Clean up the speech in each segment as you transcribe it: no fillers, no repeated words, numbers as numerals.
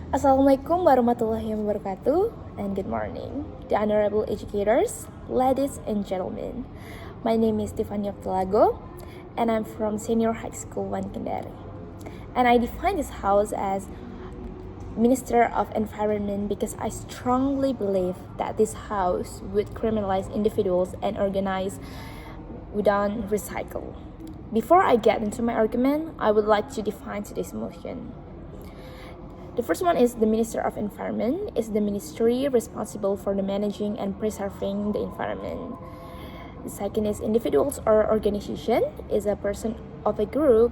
Assalamualaikum warahmatullahi wabarakatuh, and good morning, the honorable educators, ladies and gentlemen. My name is Tiffany Okti Lago, and I'm from Senior High School 1 KENDARI. And I define this house as Minister of Environment because I strongly believe that this house would criminalize individuals and organize without recycle. Before I get into my argument, I would like to define today's motion. The first one is the Minister of Environment is the ministry responsible for the managing and preserving the environment. The second is individuals or organization is a person of a group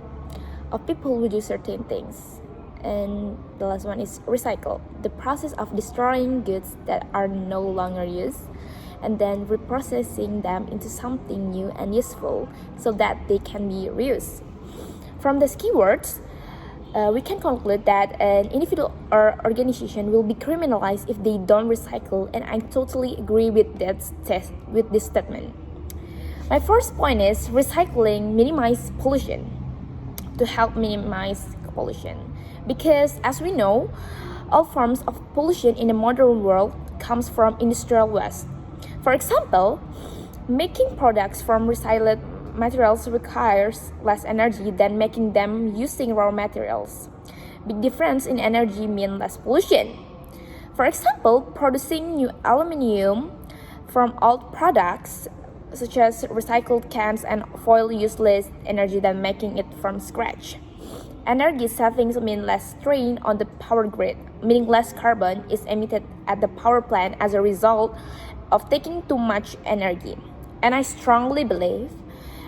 of people who do certain things. And the last one is recycle, the process of destroying goods that are no longer used and then reprocessing them into something new and useful so that they can be reused. From these keywords, we can conclude that an individual or organization will be criminalized if they don't recycle, and I totally agree with this statement. My first point is recycling minimize pollution, to help minimize pollution, because as we know, all forms of pollution in the modern world comes from industrial waste. For example, making products from recycled materials requires less energy than making them using raw materials. Big difference in energy mean less pollution. For example, producing new aluminum from old products such as recycled cans and foil use less energy than making it from scratch. Energy savings mean less strain on the power grid, meaning less carbon is emitted at the power plant as a result of taking too much energy. And I strongly believe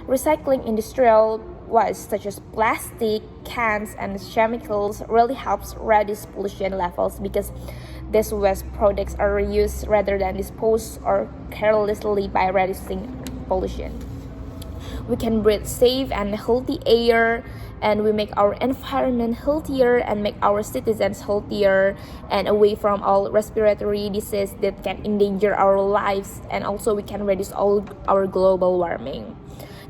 recycling industrial waste such as plastic, cans, and chemicals really helps reduce pollution levels because these waste products are reused rather than disposed or carelessly by reducing pollution. We can breathe safe and healthy air, and we make our environment healthier and make our citizens healthier and away from all respiratory disease that can endanger our lives, and also we can reduce all our global warming.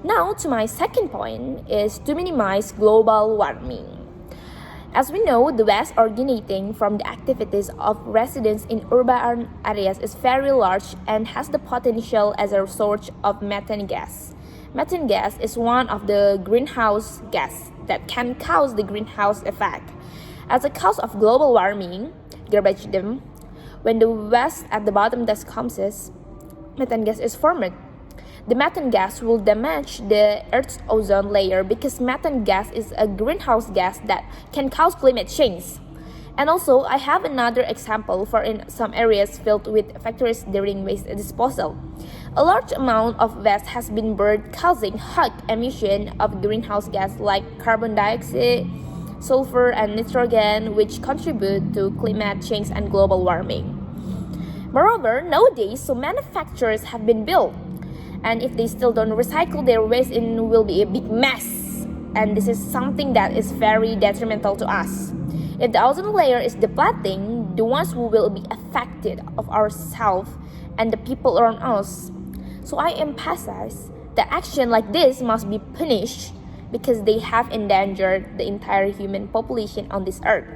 Now to my second point is to minimize global warming. As we know, the waste originating from the activities of residents in urban areas is very large and has the potential as a source of methane gas. Methane gas is one of the greenhouse gas that can cause the greenhouse effect. As a cause of global warming, garbage dump, when the waste at the bottom decomposes, methane gas is formed. The methane gas will damage the Earth's ozone layer because methane gas is a greenhouse gas that can cause climate change. And also, I have another example for in some areas filled with factories during waste disposal. A large amount of waste has been burned, causing high emission of greenhouse gas like carbon dioxide, sulfur, and nitrogen, which contribute to climate change and global warming. Moreover, nowadays, so manufacturers have been built, and if they still don't recycle their waste, it will be a big mess. And this is something that is very detrimental to us. If the ozone layer is depleting, the ones who will be affected of ourselves and the people around us. So I emphasize that action like this must be punished because they have endangered the entire human population on this earth.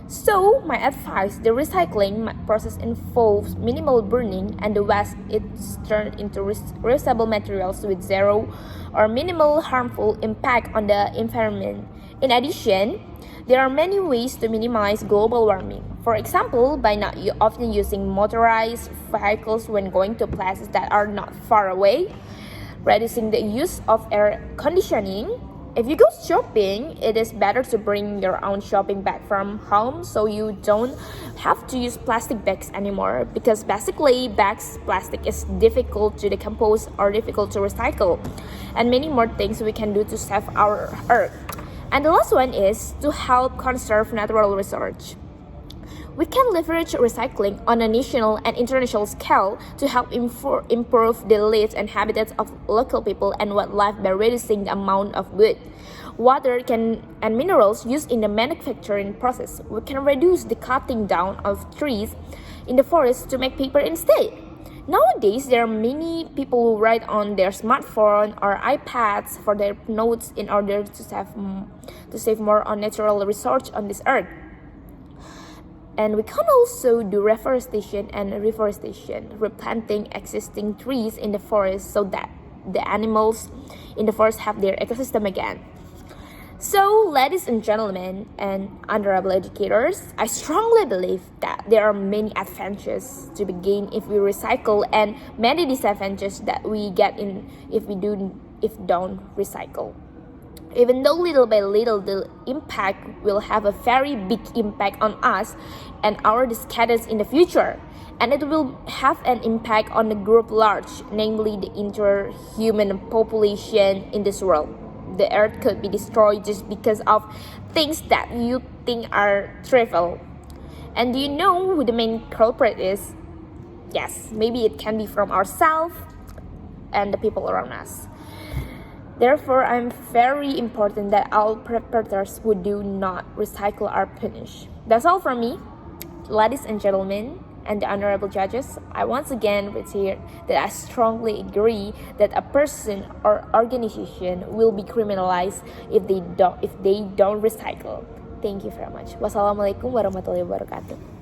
So, my advice, the recycling process involves minimal burning and the waste is turned into reusable materials with zero or minimal harmful impact on the environment. In addition, there are many ways to minimize global warming. For example, by not often using motorized vehicles when going to places that are not far away, reducing the use of air conditioning. If you go shopping, it is better to bring your own shopping bag from home so you don't have to use plastic bags anymore, because basically plastic is difficult to decompose or difficult to recycle, and many more things we can do to save our earth. And the last one is to help conserve natural resources. We can leverage recycling on a national and international scale to help improve the lives and habitats of local people and wildlife by reducing the amount of wood, water, and minerals used in the manufacturing process. We can reduce the cutting down of trees in the forest to make paper instead. Nowadays, there are many people who write on their smartphone or iPads for their notes in order to save more on natural resources on this earth. And we can also do reforestation and replanting existing trees in the forest so that the animals in the forest have their ecosystem again. So, ladies and gentlemen, and honorable educators, I strongly believe that there are many advantages to be gained if we recycle, and many disadvantages that we get in if don't recycle. Even though little by little the impact will have a very big impact on us and our descendants in the future, and it will have an impact on the group large, namely the interhuman population in this world. The earth could be destroyed just because of things that you think are trivial. And do you know who the main culprit is? Yes, maybe it can be from ourselves and the people around us. Therefore, I'm very important that all perpetrators who do not recycle are punished. That's all from me, ladies and gentlemen, and the honorable judges. I once again reiterate that I strongly agree that a person or organization will be criminalized if they don't recycle. Thank you very much. Wassalamualaikum warahmatullahi wabarakatuh.